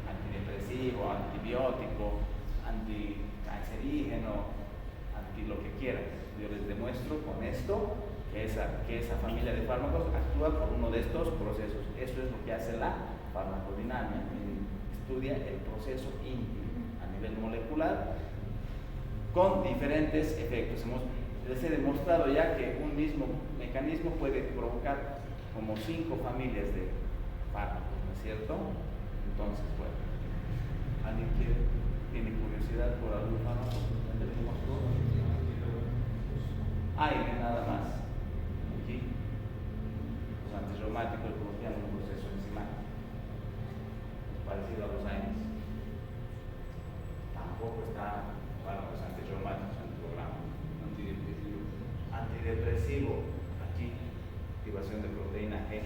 Antidepresivo, antibiótico, anticancerígeno, anti lo que quieran. Yo les demuestro con esto que esa familia de fármacos actúa por uno de estos procesos. Eso es lo que hace la farmacodinamia, estudia el proceso íntimo a nivel molecular con diferentes efectos. Les he demostrado ya que un mismo mecanismo puede provocar como 5 familias de fármacos, ¿no es cierto? Entonces, bueno, ¿alguien tiene curiosidad por algún fármaco? Hay nada más. Aquí, los antirreumáticos bloquean un proceso enzimático parecido a los AINES. Tampoco está para los antirreumáticos en el programa. Antidepresivo, aquí, activación de proteína G.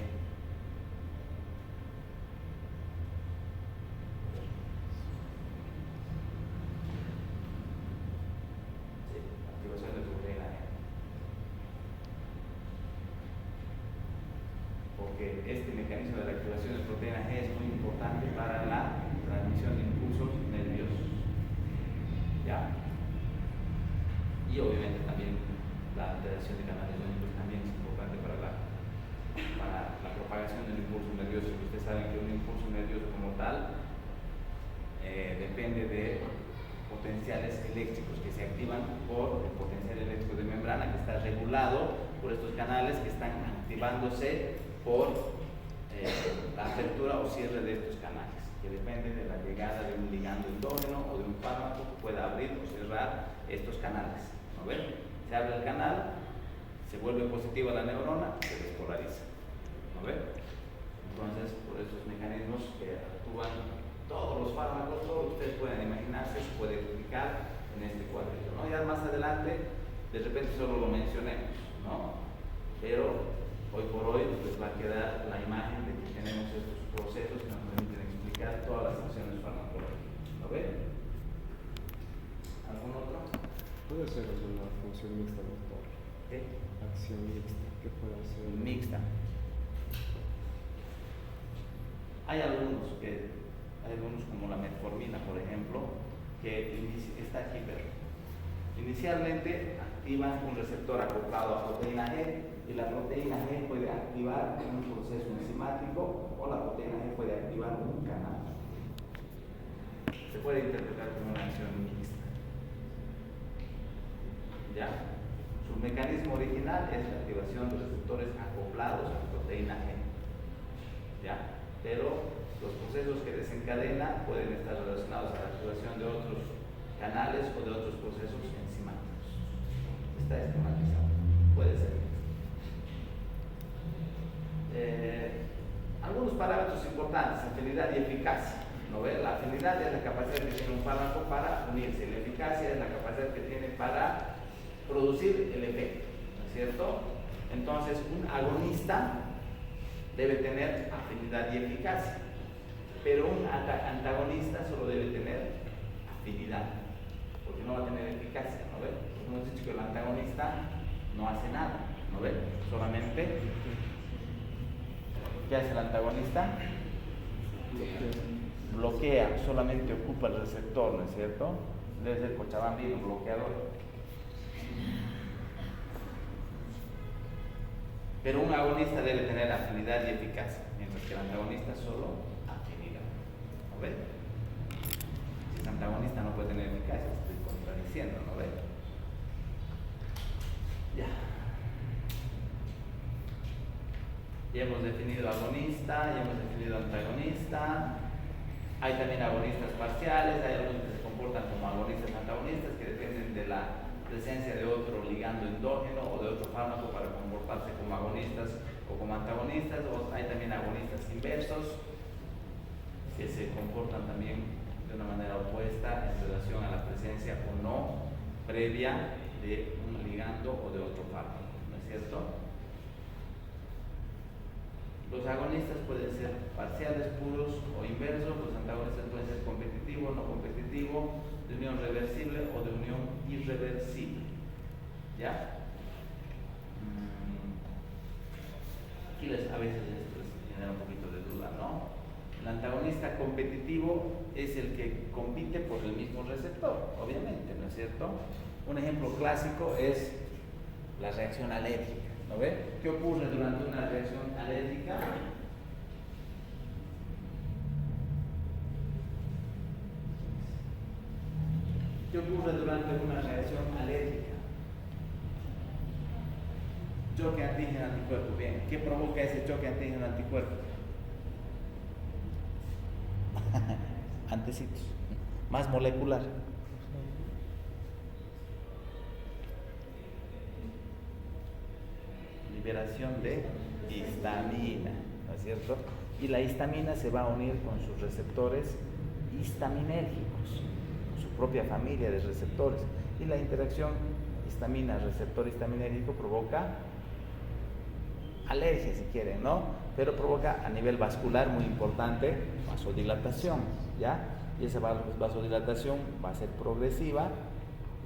Sí, activación de proteína G. Porque este mecanismo de la activación de proteína G es muy importante para la transmisión de impulsos nerviosos. ¿Ya? Y obviamente también la alteración de canales iónicos también es importante para la propagación del impulso nervioso. Ustedes saben que un impulso nervioso como tal depende de potenciales eléctricos que se activan por el potencial eléctrico de membrana que está regulado por estos canales que están activándose por la apertura o cierre de estos canales, que depende de la llegada de un ligando endógeno o de un fármaco que pueda abrir o cerrar estos canales, ¿no ven? Se abre el canal, se vuelve positiva la neurona, se despolariza, ¿no ven? Entonces, por esos mecanismos que actúan todos los fármacos, todo lo que ustedes pueden imaginarse se puede explicar en este cuadrito, ¿no? Ya más adelante, de repente solo lo mencionemos, ¿no? Pero hoy por hoy les va a quedar imagen de que tenemos estos procesos que nos permiten explicar todas las acciones farmacológicas. ¿Lo ven? ¿Algún otro? ¿Puede ser alguna función mixta, doctor? ¿Qué? Acción mixta, ¿qué puede ser? Mixta. Hay algunos como la metformina, por ejemplo, que está aquí, pero inicialmente activan un receptor acoplado a proteína G y la proteína G puede activar un proceso enzimático o la proteína G puede activar un canal. Se puede interpretar como una acción mixta. ¿Ya? Su mecanismo original es la activación de receptores acoplados a proteína G. ¿Ya? Pero los procesos que desencadena pueden estar relacionados a la activación de otros canales o de otros procesos enzimáticos. Está esquematizado. Puede ser. Algunos parámetros importantes: afinidad y eficacia. ¿No ve? La afinidad es la capacidad que tiene un fármaco para unirse, la eficacia es la capacidad que tiene para producir el efecto, ¿no es cierto? Entonces, un agonista debe tener afinidad y eficacia, pero un antagonista solo debe tener afinidad, porque no va a tener eficacia, ¿no ve? Porque hemos dicho que el antagonista no hace nada, ¿no ve? Solamente, ¿qué hace el antagonista? Bloquea, solamente ocupa el receptor, ¿no es cierto? Debe ser cochabambino, bloqueador. Pero un agonista debe tener afinidad y eficacia, mientras que el antagonista solo afinidad. ¿No ven? Si el antagonista no puede tener eficacia, estoy contradiciendo, ¿no ven? Ya. Ya hemos definido agonista, ya hemos definido antagonista. Hay también agonistas parciales, hay algunos que se comportan como agonistas antagonistas que dependen de la presencia de otro ligando endógeno o de otro fármaco para comportarse como agonistas o como antagonistas, o hay también agonistas inversos que se comportan también de una manera opuesta en relación a la presencia o no previa de un ligando o de otro fármaco, ¿no es cierto? Los agonistas pueden ser parciales, puros o inversos. Los antagonistas pueden ser competitivo, no competitivo, de unión reversible o de unión irreversible. ¿Ya? Aquí a veces esto les genera un poquito de duda, ¿no? El antagonista competitivo es el que compite por el mismo receptor, obviamente, ¿no es cierto? Un ejemplo clásico es la reacción alérgica. ¿No ve? ¿Qué ocurre durante una reacción alérgica? ¿Qué ocurre durante una reacción alérgica? Choque antígeno-anticuerpo. Bien, ¿qué provoca ese choque antígeno-anticuerpo? Antecitos, más molecular. Liberación de histamina, ¿no es cierto? Y la histamina se va a unir con sus receptores histaminérgicos, con su propia familia de receptores. Y la interacción histamina-receptor histaminérgico provoca alergia, si quieren, ¿no? Pero provoca a nivel vascular, muy importante, vasodilatación, ¿ya? Y esa vasodilatación va a ser progresiva,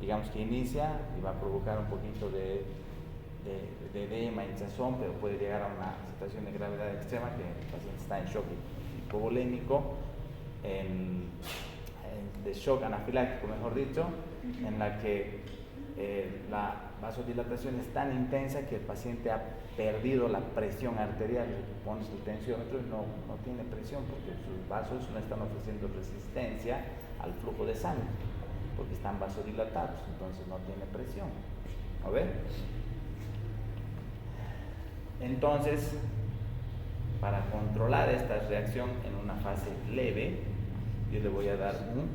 digamos que inicia y va a provocar un poquito de edema, hinchazón, pero puede llegar a una situación de gravedad extrema que el paciente está en shock hipovolémico, de shock anafiláctico, mejor dicho, en la que la vasodilatación es tan intensa que el paciente ha perdido la presión arterial. Pones el tensiómetro y no tiene presión porque sus vasos no están ofreciendo resistencia al flujo de sangre porque están vasodilatados, entonces no tiene presión. ¿A ver? Entonces, para controlar esta reacción en una fase leve, yo le voy a dar un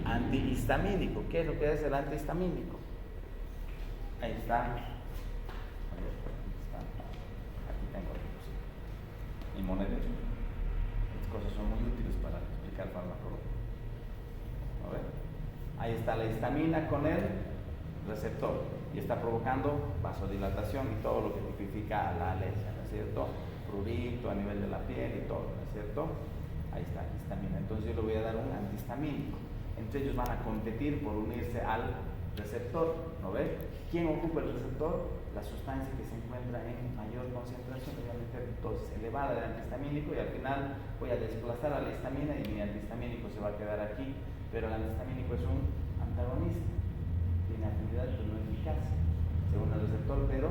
antihistamínico. ¿Qué es lo que es el antihistamínico? Ahí está. Aquí tengo mi monedero. Estas cosas son muy útiles para explicar farmacología. A ver. Ahí está la histamina con el receptor y está provocando vasodilatación y todo lo que tipifica a la alergia, ¿no es cierto? prurito a nivel de la piel y todo, ¿no es cierto? Ahí está, histamina. Entonces yo le voy a dar un antihistamínico. Entre ellos van a competir por unirse al receptor, ¿no ve? ¿Quién ocupa el receptor? La sustancia que se encuentra en mayor concentración, le voy a meter dosis elevada de antihistamínico y al final voy a desplazar a la histamina y mi antihistamínico se va a quedar aquí, pero el antihistamínico es un antagonista, tiene afinidad pero no eficacia, según el receptor, pero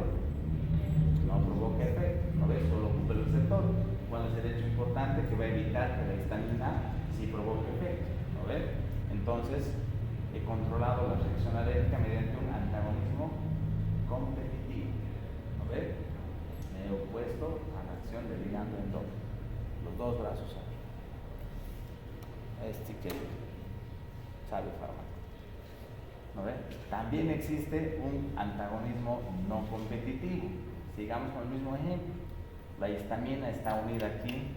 no provoca efecto, ¿no ves? Solo ocupa el receptor. ¿Cuál es el hecho importante? Que va a evitar que la histamina sí provoque efecto, ¿no ves? Entonces, he controlado la reacción alérgica mediante un antagonismo competitivo, ¿no ves? Me he opuesto a la acción del ligando endógeno, los dos brazos arriba. Este que sabe fármaco, ¿no ves? También existe un antagonismo no competitivo. Sigamos con el mismo ejemplo. La histamina está unida aquí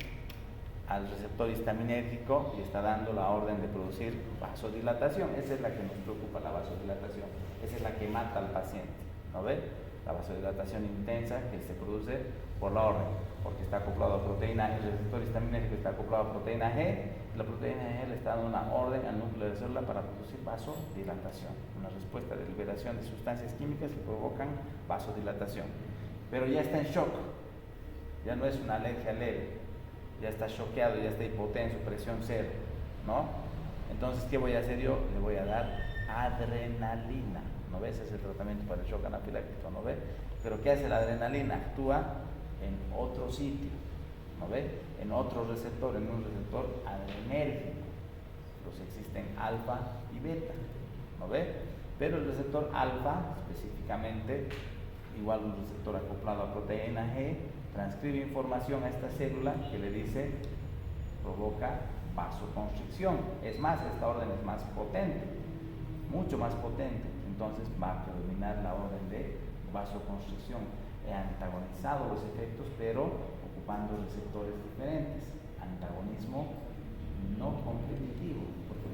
al receptor histaminérgico y está dando la orden de producir vasodilatación. Esa es la que nos preocupa, la vasodilatación. Esa es la que mata al paciente, ¿no ve? La vasodilatación intensa que se produce por la orden, porque está acoplado a proteína, el receptor histaminérgico está acoplado a proteína G, y la proteína G le está dando una orden al núcleo de célula para producir vasodilatación, una respuesta de liberación de sustancias químicas que provocan vasodilatación. Pero ya está en shock, ya no es una alergia leve, ya está choqueado, ya está hipotenso, presión cero, ¿no? Entonces, ¿qué voy a hacer yo? Le voy a dar adrenalina, ¿no ves? Es el tratamiento para el shock anafiláctico, ¿no ves? Pero ¿qué hace la adrenalina? Actúa en otro sitio, ¿no ves? En otro receptor, en un receptor adrenérgico. Los existen alfa y beta, ¿no ves? Pero el receptor alfa, específicamente, igual un receptor acoplado a proteína G, transcribe información a esta célula que le dice, provoca vasoconstricción. Es más, esta orden es más potente, mucho más potente. Entonces va a predominar la orden de vasoconstricción. He antagonizado los efectos, pero ocupando receptores diferentes. Antagonismo no competitivo, porque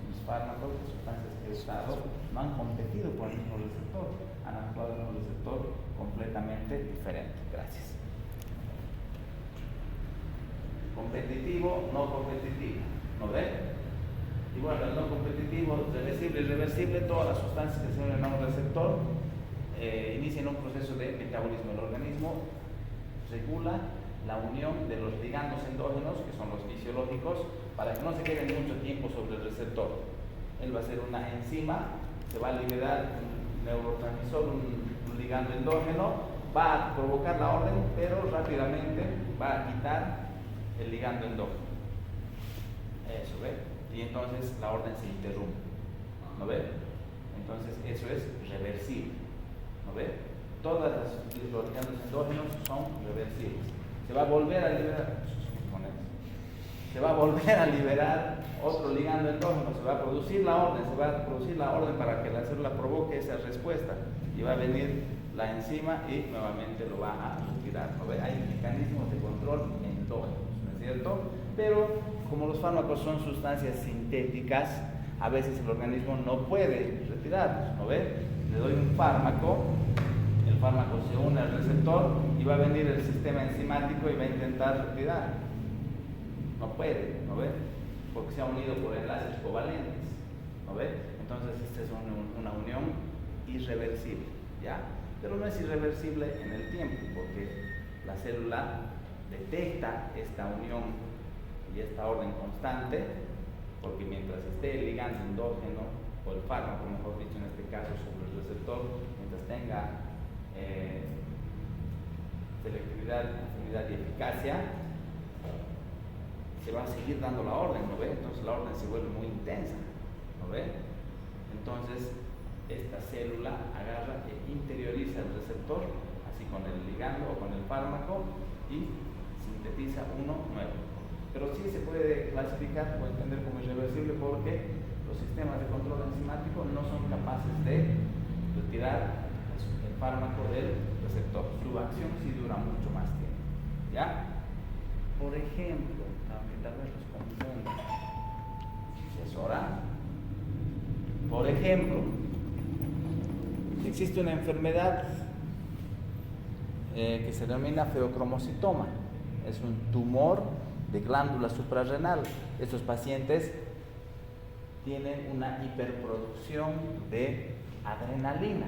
mis fármacos, las sustancias que he usado, no han competido por el mismo receptor, han actuado en un receptor completamente diferente. Gracias. Competitivo, no competitivo, ¿no ve? Y bueno, el no competitivo, reversible y irreversible, todas las sustancias que se unen a un receptor inician un proceso de metabolismo. El organismo regula la unión de los ligandos endógenos, que son los fisiológicos, para que no se queden mucho tiempo sobre el receptor. Él va a ser una enzima, se va a liberar un neurotransmisor, un ligando endógeno, va a provocar la orden, pero rápidamente va a quitar el ligando endógeno. Eso, ¿ve? Y entonces la orden se interrumpe, ¿no ve? Entonces eso es reversible, ¿no ve? Todos los ligandos endógenos son reversibles. Se va a volver a liberar, se va a volver a liberar otro ligando endógeno, se va a producir la orden, para que la célula provoque esa respuesta y va a venir la enzima y nuevamente lo va a retirar, ¿no ve? Hay mecanismos de control endógenos, ¿cierto? Pero como los fármacos son sustancias sintéticas, a veces el organismo no puede retirarlos, ¿no ve? Le doy un fármaco, el fármaco se une al receptor y va a venir el sistema enzimático y va a intentar retirar. No puede, ¿no ve? Porque se ha unido por enlaces covalentes, ¿no ve? Entonces esta es una unión irreversible, ¿ya? Pero no es irreversible en el tiempo, porque la célula detecta esta unión y esta orden constante, porque mientras esté el ligando endógeno o el fármaco, mejor dicho en este caso, sobre el receptor, mientras tenga selectividad, afinidad y eficacia, se va a seguir dando la orden, ¿no ve? Entonces la orden se vuelve muy intensa, ¿no ve? Entonces esta célula agarra e interioriza el receptor, así con el ligando o con el fármaco, y sintetiza uno nuevo. Pero sí se puede clasificar o entender como irreversible porque los sistemas de control enzimático no son capaces de retirar el fármaco del receptor. Su acción sí dura mucho más tiempo, ¿ya? Por ejemplo, aunque tal vez los confunda, ¿es hora? Por ejemplo, existe una enfermedad que se denomina feocromocitoma. es un tumor de glándula suprarrenal. Estos pacientes tienen una hiperproducción de adrenalina,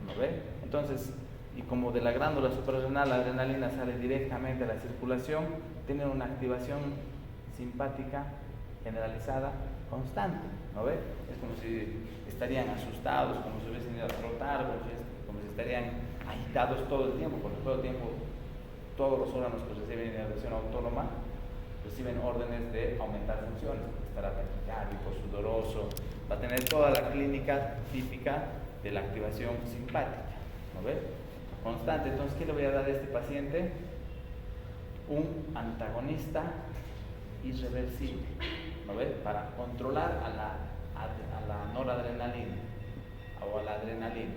¿no ve? Entonces, y como de la glándula suprarrenal la adrenalina sale directamente a la circulación, tienen una activación simpática generalizada constante, ¿no ve? Es como si estarían asustados, como si hubiesen ido a trotar, como si estarían agitados todo el tiempo, porque todo el tiempo todos los órganos que reciben innervación autónoma reciben órdenes de aumentar funciones, estará taquicárdico, sudoroso, va a tener toda la clínica típica de la activación simpática, ¿no ve? Constante. Entonces, ¿qué le voy a dar a este paciente? Un antagonista irreversible, ¿no ve? Para controlar a la noradrenalina o a la adrenalina,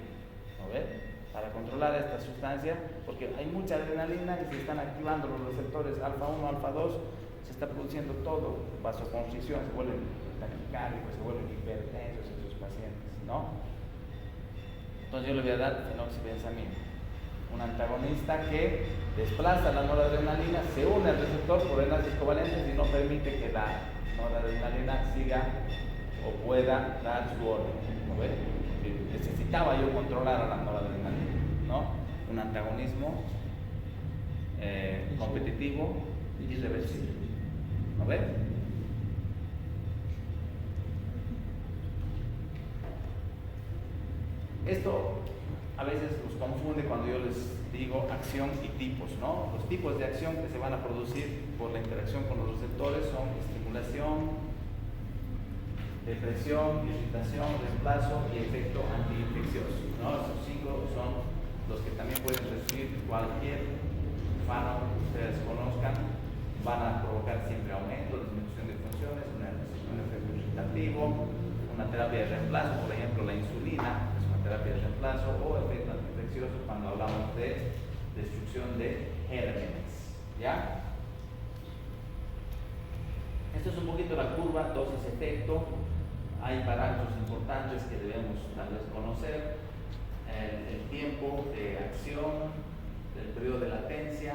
¿no ve? Para controlar esta sustancia, porque hay mucha adrenalina y se están activando los receptores alfa 1, alfa 2, se está produciendo todo, vasoconstricción, se vuelven taquicárdicos, se vuelven hipertensos esos pacientes, ¿no? Entonces yo le voy a dar fenoxibenzamina, un antagonista que desplaza la noradrenalina, se une al receptor por enlaces covalentes y no permite que la noradrenalina siga o pueda dar su orden, ¿no ve? Necesitaba yo controlar a la noradrenalina, ¿no? Un antagonismo competitivo y irreversible, ¿no ve? Esto a veces los confunde cuando yo les digo acción y tipos, ¿no? Los tipos de acción que se van a producir por la interacción con los receptores son estimulación, depresión, irritación, reemplazo y efecto antiinfeccioso, ¿no? Esos 5 son los que también pueden recibir cualquier fármaco que ustedes conozcan, van a provocar siempre aumento, disminución de funciones, un efecto irritativo, una terapia de reemplazo, por ejemplo la insulina es una terapia de reemplazo, o efecto antiinfeccioso cuando hablamos de destrucción de gérmenes, ¿ya? Esto es un poquito la curva dosis-efecto. Hay parámetros importantes que debemos tal vez conocer: el tiempo de acción, el periodo de latencia,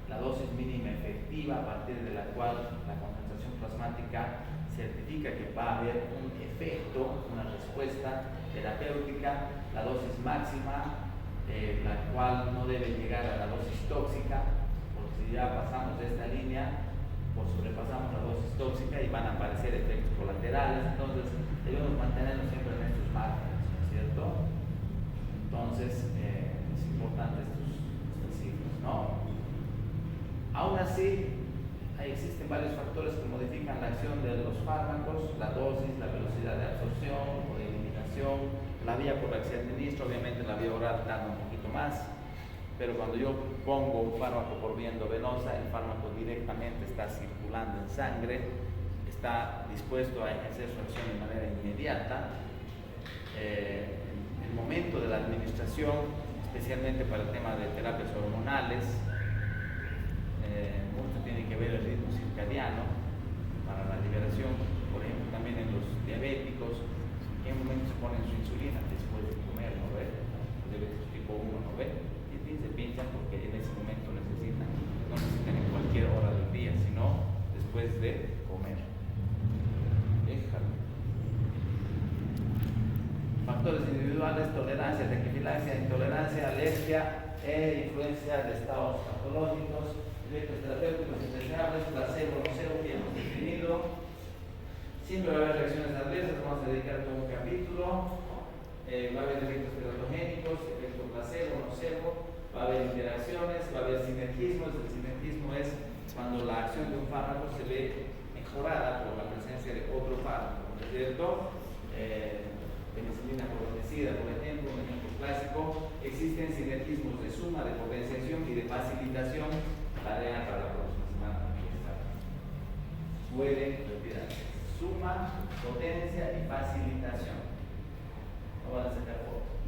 la dosis mínima efectiva a partir de la cual la concentración plasmática certifica que va a haber un efecto, una respuesta terapéutica, la dosis máxima, la cual no debe llegar a la dosis tóxica, porque si ya pasamos de esta línea, pues sobrepasamos la dosis tóxica y van a aparecer efectos colaterales. Entonces debemos mantenernos siempre en estos márgenes, ¿no es cierto? Entonces es importante estos ciclos, ¿no? Aún así existen varios factores que modifican la acción de los fármacos: la dosis, la velocidad de absorción o de eliminación, la vía por la que se administra. Obviamente la vía oral tarda un poquito más, pero cuando yo pongo un fármaco por vía endovenosa, el fármaco directamente está circulando en sangre, está dispuesto a ejercer su acción de manera inmediata. El momento de la administración, especialmente para el tema de terapias hormonales, mucho tiene que ver el ritmo circadiano para la liberación. Por ejemplo, también en los diabéticos, ¿en qué momento se ponen su insulina? Después de comer, ¿no ve? Diabetes tipo 1, ¿no ve? Se pinchan porque en ese momento no necesitan en cualquier hora del día, sino después de comer. Factores individuales: tolerancia, taquifilaxia, intolerancia, alergia e influencia de estados patológicos, efectos terapéuticos indeseables, placebo, nocebo, que hemos definido. Siempre va a haber reacciones adversas, vamos a dedicar todo un capítulo. Va a haber efectos teratogénicos, efecto placebo, nocebo. Va a haber interacciones, va a haber sinergismos. El sinergismo es cuando la acción de un fármaco se ve mejorada por la presencia de otro fármaco, ¿no es cierto? Penicilina clorexida, por ejemplo, un ejemplo clásico. Existen sinergismos de suma, de potenciación y de facilitación. Tarea para la próxima semana. Pueden retirarse: suma, potencia y facilitación. No van a sacar fotos.